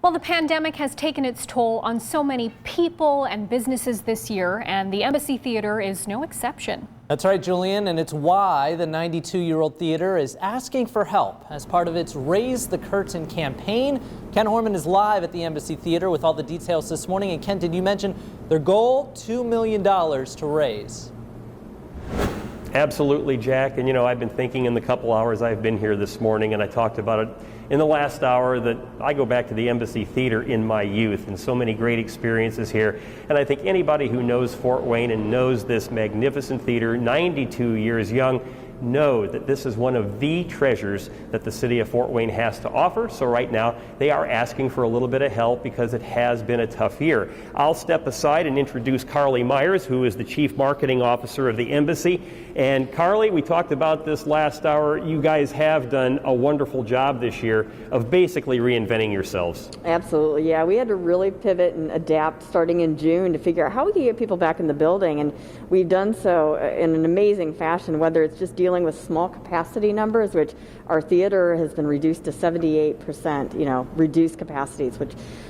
Well, the pandemic has taken its toll on so many people and businesses this year, and the Embassy Theater is no exception. That's right, Julian, and it's why the 92-year-old theater is asking for help as part of its Raise the Curtain campaign. Ken Horman is live at the Embassy Theater with all the details this morning. And Ken, did you mention their goal, $2 million to raise? Absolutely, Jack. And I've been thinking in the couple hours I've been here this morning, and I talked about it in the last hour, that I go back to the Embassy Theater in my youth and so many great experiences here. And I think anybody who knows Fort Wayne and knows this magnificent theater, 92 years young, know that this is one of the treasures that the city of Fort Wayne has to offer. So right now they are asking for a little bit of help because it has been a tough year. I'll step aside and introduce Carly Myers, who is the Chief Marketing Officer of the Embassy. And Carly, we talked about this last hour. You guys have done a wonderful job this year of basically reinventing yourselves. Absolutely, yeah. We had to really pivot and adapt starting in June to figure out how we can get people back in the building, and we've done so in an amazing fashion, whether it's just dealing with small capacity numbers, which our theater has been reduced to 78%, reduced capacities,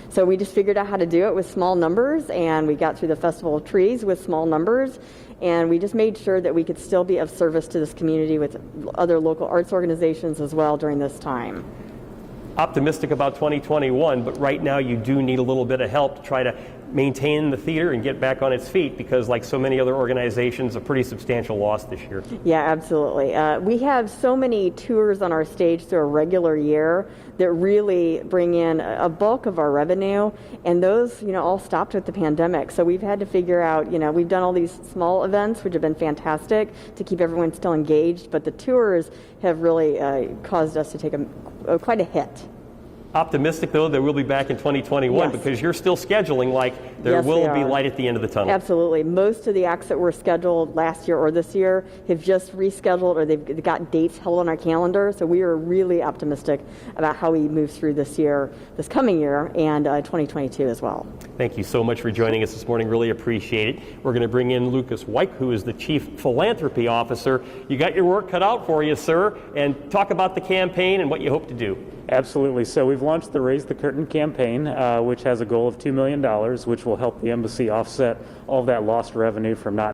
so we just figured out how to do it with small numbers, and we got through the Festival of Trees with small numbers, and we just made sure that we could still be of service to this community with other local arts organizations as well during this time. Optimistic about 2021, but right now you do need a little bit of help to try to maintain the theater and get back on its feet, because like so many other organizations, a pretty substantial loss this year. Yeah, absolutely. We have so many tours on our stage through a regular year that really bring in a bulk of our revenue, and those all stopped with the pandemic. So we've had to figure out, we've done all these small events which have been fantastic to keep everyone still engaged, but the tours have really caused us to take quite a hit. Optimistic, though, that we'll be back in 2021, yes, because you're still scheduling like there will be light at the end of the tunnel. Absolutely. Most of the acts that were scheduled last year or this year have just rescheduled, or they've got dates held on our calendar. So we are really optimistic about how we move through this coming year, and 2022 as well. Thank you so much for joining us this morning. Really appreciate it. We're going to bring in Lucas White, who is the Chief Philanthropy Officer. You got your work cut out for you, sir, and talk about the campaign and what you hope to do. Absolutely. So we've launched the Raise the Curtain campaign, which has a goal of $2 million, which will help the embassy offset all of that lost revenue from not